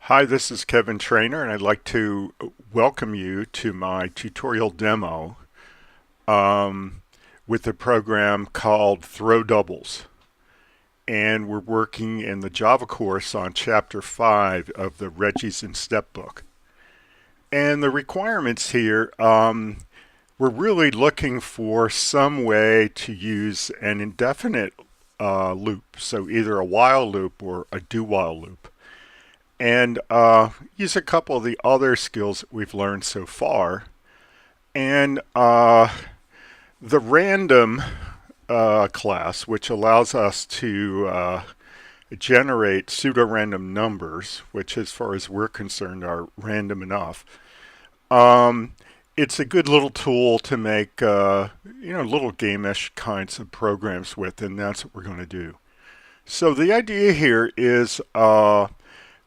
Hi, this is Kevin Trainer, and I'd like to welcome you to my tutorial demo with a program called Throw Doubles. And we're working in the Java course on Chapter 5 of the Reggies and Step book. And the requirements here, we're really looking for some way to use an indefinite loop, so either a while loop or a do-while loop, and use a couple of the other skills that we've learned so far. And the random class, which allows us to generate pseudo-random numbers, which as far as we're concerned are random enough. It's a good little tool to make little game-ish kinds of programs with, and that's what we're going to do. So the idea here is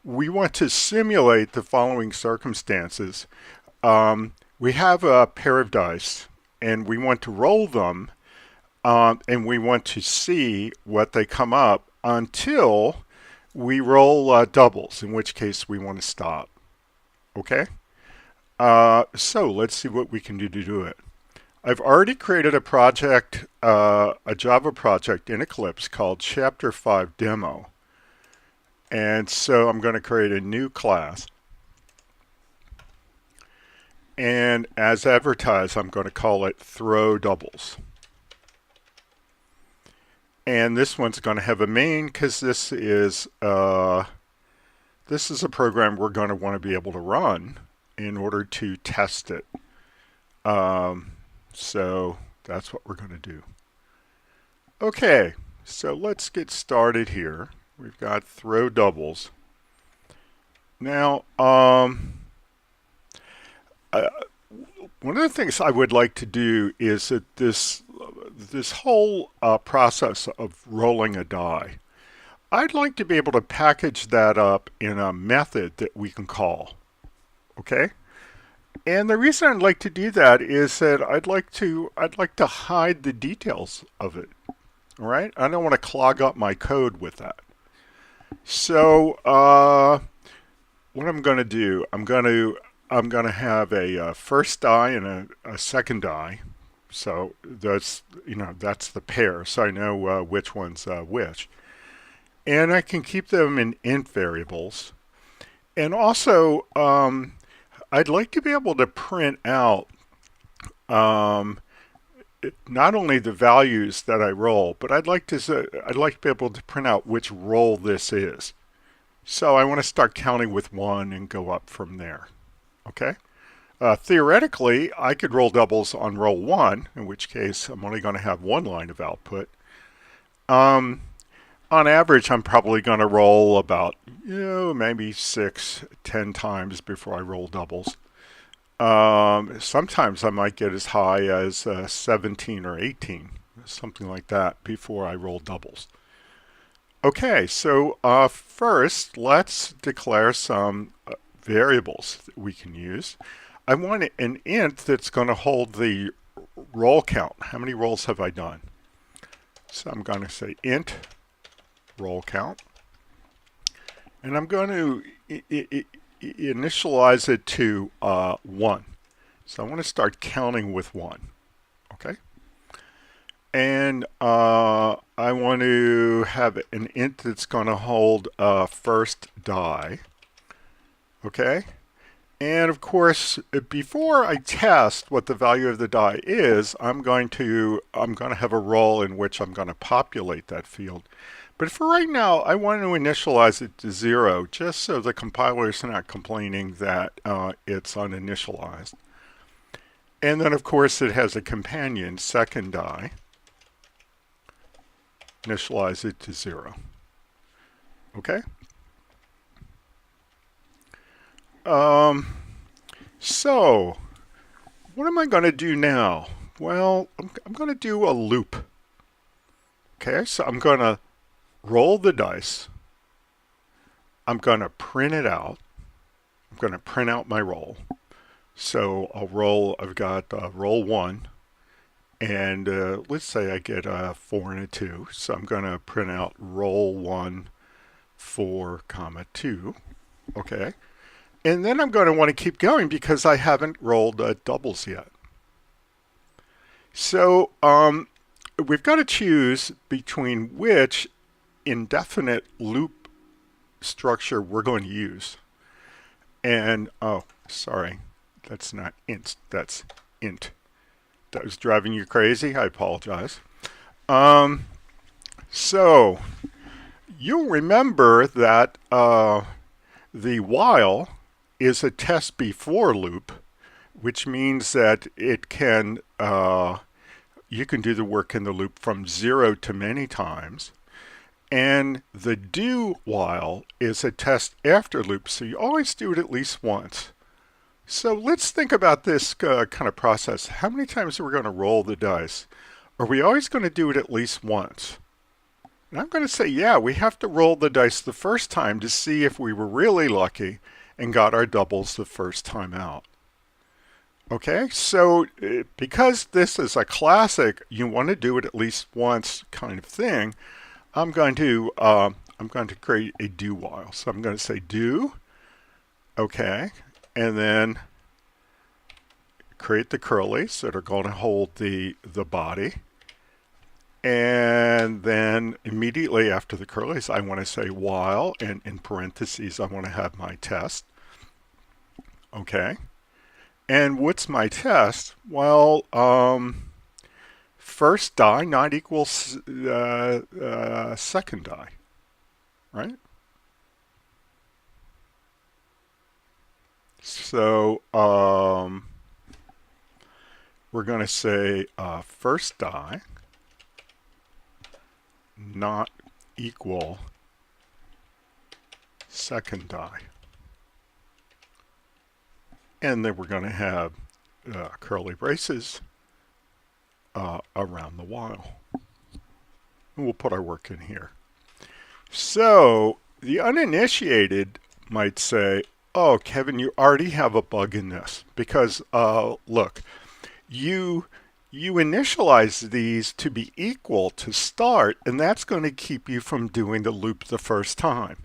we want to simulate the following circumstances. We have a pair of dice, and we want to roll them, and we want to see what they come up until we roll doubles, in which case we want to stop. Okay? So let's see what we can do to do it. I've already created a project, a Java project in Eclipse called Chapter 5 Demo. And so I'm going to create a new class. And as advertised, I'm going to call it Throw Doubles. And this one's going to have a main because this is a program we're going to want to be able to run in order to test it. So that's what we're going to do. Okay, so let's get started here. We've got throw doubles. Now, one of the things I would like to do is that this whole process of rolling a die, I'd like to be able to package that up in a method that we can call. Okay? And the reason I'd like to do that is that I'd like to hide the details of it. All right? I don't want to clog up my code with that. So what I'm going to do, I'm going to have a first die and a second die. So that's the pair, so I know which one's which. And I can keep them in int variables. And also, I'd like to be able to print out not only the values that I roll, but I'd like to be able to print out which roll this is. So I want to start counting with 1 and go up from there. Okay? Theoretically, I could roll doubles on roll 1, in which case I'm only going to have one line of output. On average, I'm probably going to roll about maybe 6-10 times before I roll doubles. Sometimes I might get as high as 17 or 18, something like that, before I roll doubles. Okay, so first let's declare some variables that we can use. I want an int that's going to hold the roll count. How many rolls have I done? So I'm going to say int roll count. And I'm going to initialize it to 1. So I want to start counting with 1. Okay? And I want to have an int that's going to hold first die. Okay? And of course, before I test what the value of the die is, I'm going to have a roll in which I'm going to populate that field. But for right now, I want to initialize it to 0, just so the compiler is not complaining that it's uninitialized. And then, of course, it has a companion, second die. Initialize it to 0. Okay? So, what am I going to do now? Well, I'm going to do a loop. Okay, so I'm going to roll the dice. I'm going to print it out. I'm going to print out my roll. So I've got roll 1. And let's say I get a 4 and a 2. So I'm going to print out roll 1, 4, 2. Okay. And then I'm going to want to keep going because I haven't rolled doubles yet. So we've got to choose between which indefinite loop structure we're going to use. And, oh, sorry, that's not int, that's int. That was driving you crazy? I apologize. So you'll remember that the while is a test before loop, which means that it can you can do the work in the loop from 0 to many times. And the do while is a test after loop, so you always do it at least once. So let's think about this kind of process. How many times are we going to roll the dice? Are we always going to do it at least once? And I'm going to say, yeah, we have to roll the dice the first time to see if we were really lucky and got our doubles the first time out. Okay, so because this is a classic, you want to do it at least once kind of thing. I'm going to create a do while. So I'm going to say do, okay, and then create the curlies that are going to hold the body. And then immediately after the curlies, I want to say while, and in parentheses, I want to have my test. Okay. And what's my test? Well, first die not equals second die, right? So we're going to say first die not equal second die. And then we're going to have curly braces around the while. And we'll put our work in here. So the uninitiated might say, oh, Kevin, you already have a bug in this. Because, look, you initialize these to be equal to start, and that's going to keep you from doing the loop the first time.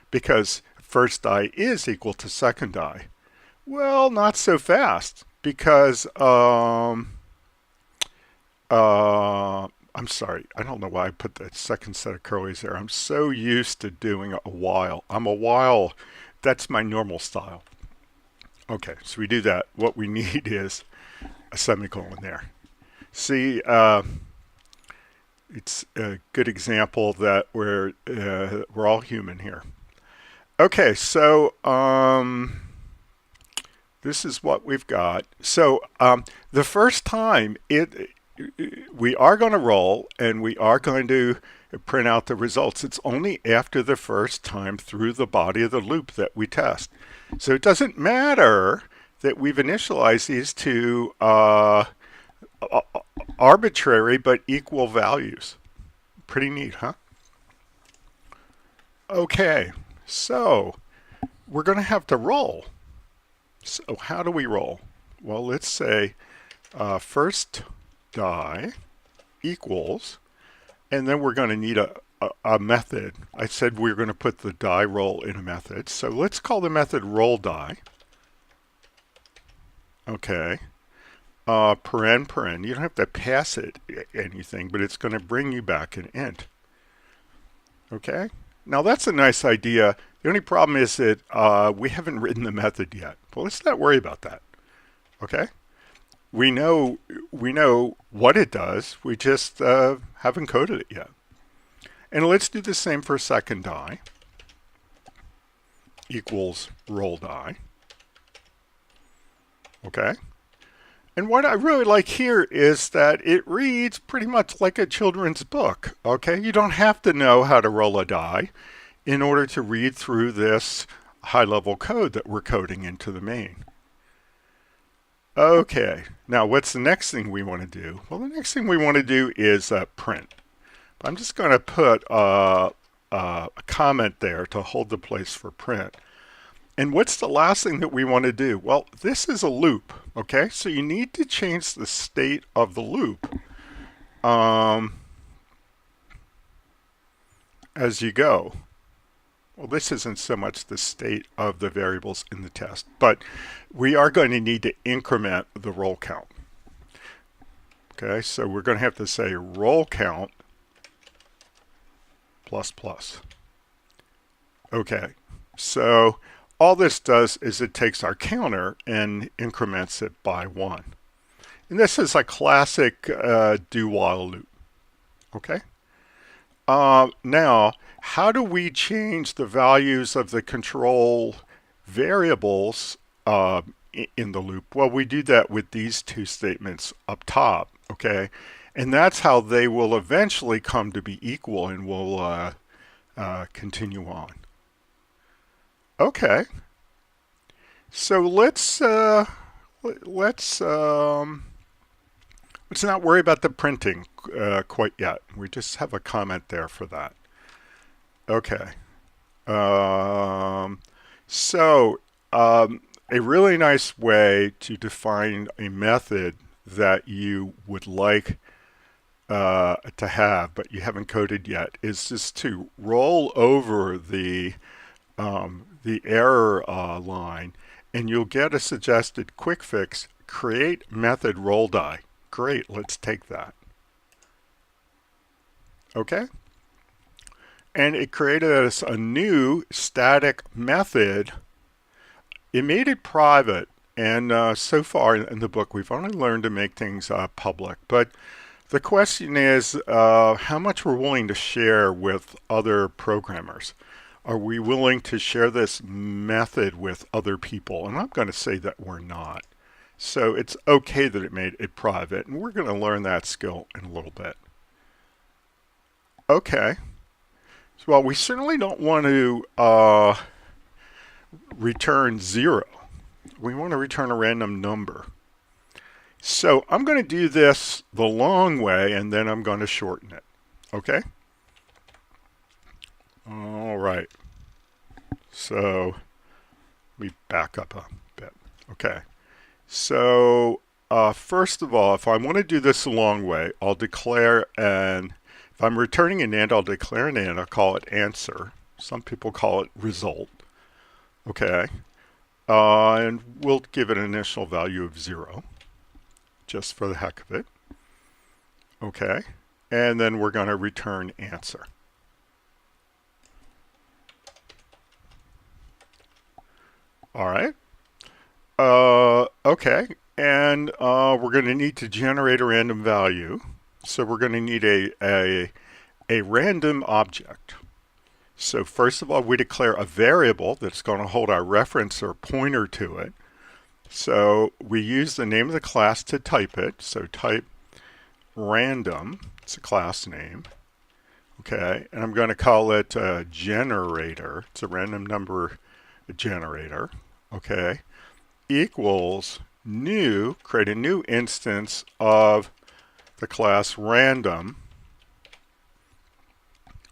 Because first die is equal to second die. Well, not so fast, because I'm sorry, I don't know why I put that second set of curlies there. I'm so used to doing a while. I'm a while, that's my normal style. Okay, so we do that. What we need is a semicolon there. See, it's a good example that we're all human here. Okay, so this is what we've got. So the first time we are going to roll and we are going to print out the results. It's only after the first time through the body of the loop that we test. So it doesn't matter that we've initialized these to arbitrary but equal values. Pretty neat, huh? Okay, so we're going to have to roll. So how do we roll? Well, let's say first die equals, and then we're going to need a method. I said we're going to put the die roll in a method. So let's call the method roll die. Okay. Paren. You don't have to pass it anything, but it's going to bring you back an int. Okay. Now that's a nice idea. The only problem is that we haven't written the method yet. But let's not worry about that. Okay? We know what it does. We just haven't coded it yet. And let's do the same for second die. Equals roll die. Okay? And what I really like here is that it reads pretty much like a children's book. Okay? You don't have to know how to roll a die in order to read through this high-level code that we're coding into the main. Okay, now what's the next thing we want to do? Well, the next thing we want to do is print. But I'm just going to put a comment there to hold the place for print. And what's the last thing that we want to do? Well, this is a loop, okay? So you need to change the state of the loop as you go. well, this isn't so much the state of the variables in the test, but we are going to need to increment the roll count. Okay, so we're going to have to say roll count plus plus. Okay, so all this does is it takes our counter and increments it by 1. And this is a classic do-while loop. Okay. Now, how do we change the values of the control variables in the loop? Well, we do that with these two statements up top. Okay. And that's how they will eventually come to be equal, and we'll continue on. Okay. So let's not worry about the printing quite yet. We just have a comment there for that. Okay. A really nice way to define a method that you would like to have, but you haven't coded yet, is just to roll over the error line, and you'll get a suggested quick fix: create method roll die. Great, let's take that. Okay. And it created us a new static method. It made it private, and so far in the book we've only learned to make things public. But the question is how much we're willing to share with other programmers. Are we willing to share this method with other people? And I'm going to say that we're not. So it's okay that it made it private, and we're going to learn that skill in a little bit. Okay. So, well, we certainly don't want to return 0. We want to return a random number. So I'm going to do this the long way, and then I'm going to shorten it. Okay? All right. So let me back up a bit. Okay. So first of all, if I want to do this the long way, I'll declare if I'm returning an int, I'll declare an int. I'll call it answer. Some people call it result. Okay. And we'll give it an initial value of 0, just for the heck of it. Okay. And then we're going to return answer. All right. Okay. And we're going to need to generate a random value. So we're going to need a random object. So first of all, we declare a variable that's going to hold our reference or pointer to it. So we use the name of the class to type it. So type random. It's a class name. Okay. And I'm going to call it generator. It's a random number generator. Okay. Equals new, create a new instance of the class random.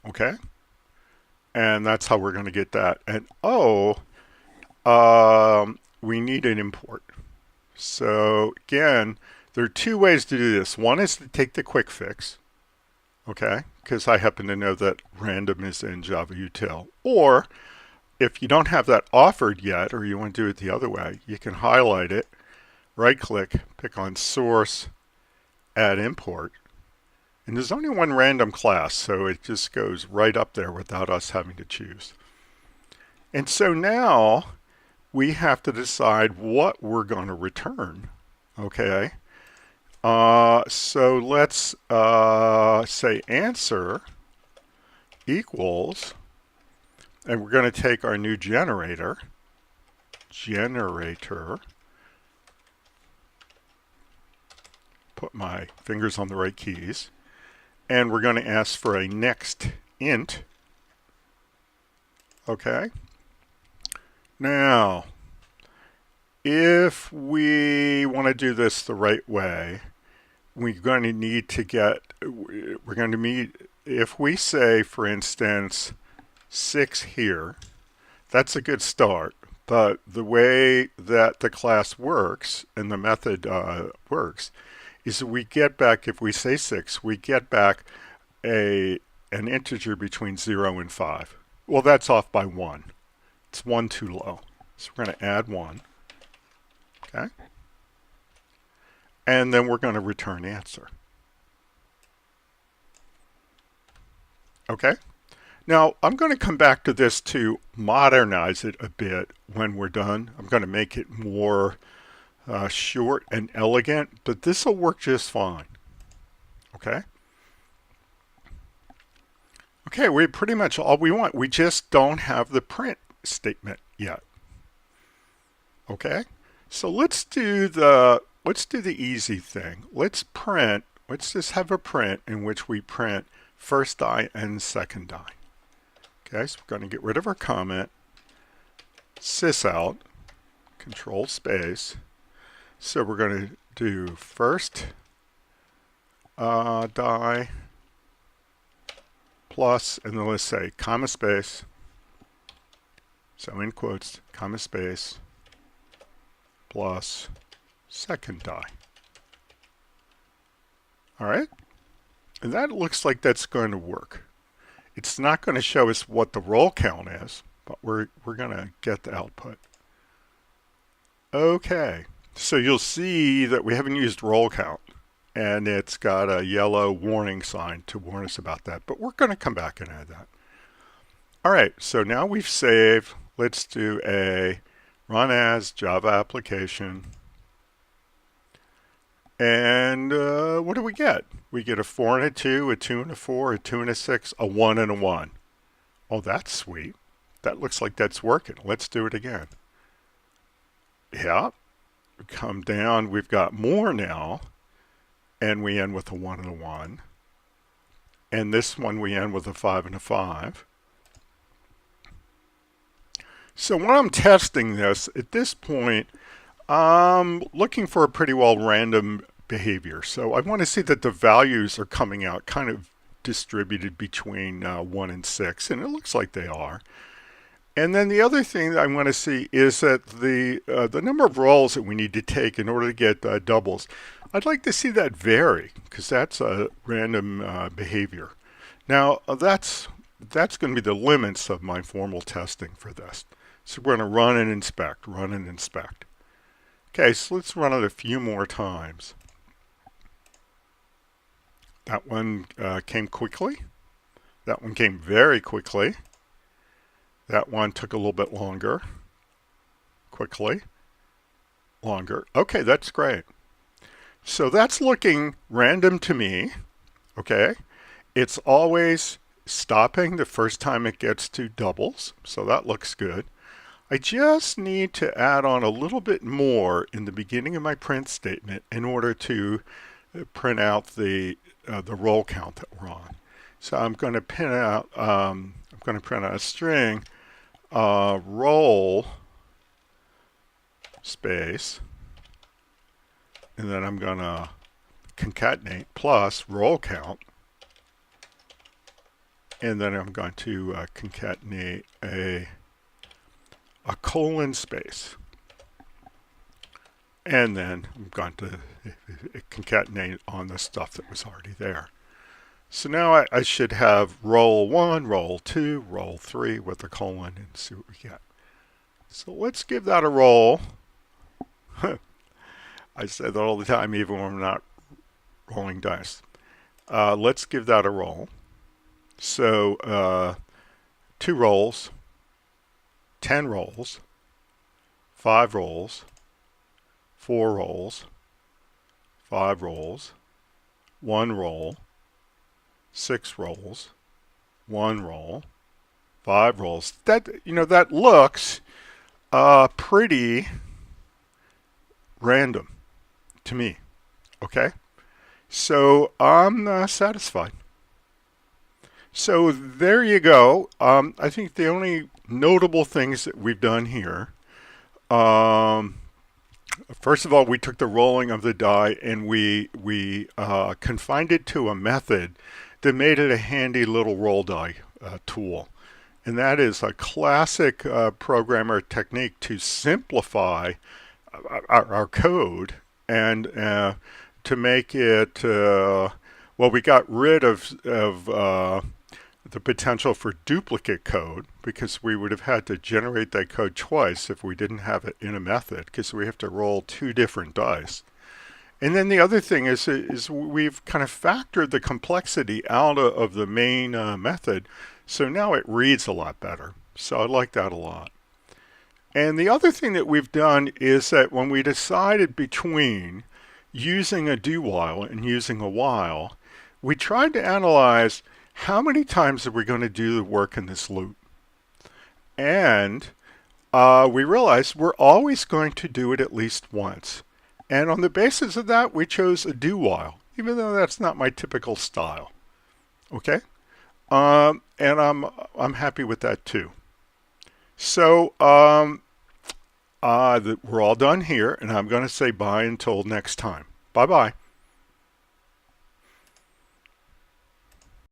Okay. And that's how we're going to get that. And we need an import. So again, there are two ways to do this. One is to take the quick fix. Okay. Because I happen to know that random is in Java util. Or if you don't have that offered yet, or you want to do it the other way, you can highlight it, right click, pick on source, add import. And there's only one random class, so it just goes right up there without us having to choose. And so now we have to decide what we're going to return. Okay. So let's say answer equals, and we're going to take our new generator, put my fingers on the right keys, and we're going to ask for a next int. Okay. Now, if we want to do this the right way, we're going to need to if we say, for instance, 6 here, that's a good start. But the way that the class works and the method works is that we get back, if we say 6, we get back an integer between 0 and 5. well, that's off by 1. It's 1 too low. So we're going to add 1. Okay. And then we're going to return answer. Okay. Now, I'm going to come back to this to modernize it a bit when we're done. I'm going to make it more short and elegant, but this will work just fine. Okay. Okay, we pretty much all we want. We just don't have the print statement yet. Okay. So let's do the easy thing. Let's just have a print in which we print first die and second die. Okay, so we're going to get rid of our comment, sys out, control space. So we're going to do first die plus, and then let's say comma space, so in quotes, comma space, plus second die. All right, and that looks like that's going to work. It's not going to show us what the roll count is, but we're going to get the output. Okay, so you'll see that we haven't used roll count, and it's got a yellow warning sign to warn us about that, but we're going to come back and add that. All right, so now we've saved. Let's do a run as Java application. And what do we get? We get a 4 and a 2, a 2 and a 4, a 2 and a 6, a 1 and a 1. Oh, that's sweet. That looks like that's working. Let's do it again. Yeah. Come down. We've got more now. And we end with a 1 and a 1. And this one we end with a 5 and a 5. So when I'm testing this, at this point, I'm looking for a pretty well random behavior. So I want to see that the values are coming out kind of distributed between 1 and 6, and it looks like they are. And then the other thing that I want to see is that the number of rolls that we need to take in order to get doubles, I'd like to see that vary, because that's a random behavior. Now that's going to be the limits of my formal testing for this. So we're going to run and inspect, run and inspect. Okay, so let's run it a few more times. That one came quickly. That one came very quickly. That one took a little bit longer. Quickly. Longer. Okay, that's great. So that's looking random to me. Okay. It's always stopping the first time it gets to doubles. So that looks good. I just need to add on a little bit more in the beginning of my print statement in order to print out the roll count that we're on. So I'm going to print out a string roll space, and then I'm going to concatenate plus roll count, and then I'm going to concatenate a colon space, and then I'm going to concatenate on the stuff that was already there. So now I should have roll 1, roll 2, roll 3 with a colon, and see what we get. So let's give that a roll. I say that all the time, even when I'm not rolling dice. Let's give that a roll. So 2 rolls, 10 rolls, 5 rolls, 4 rolls, 5 rolls, 1 roll, 6 rolls, 1 roll, 5 rolls. That looks pretty random to me. Okay, so I'm satisfied. So there you go. I think the only notable things that we've done here, first of all, we took the rolling of the die and we confined it to a method that made it a handy little roll die tool. And that is a classic programmer technique to simplify our code and to make it, well, we got rid of the potential for duplicate code because we would have had to generate that code twice if we didn't have it in a method, because we have to roll two different dice. And then the other thing is we've kind of factored the complexity out of the main method, so now it reads a lot better. So I like that a lot. And the other thing that we've done is that when we decided between using a do while and using a while, we tried to analyze how many times are we going to do the work in this loop. And we realized we're always going to do it at least once. And on the basis of that, we chose a do while, even though that's not my typical style. Okay? And I'm happy with that too. So we're all done here, and I'm going to say bye until next time. Bye-bye.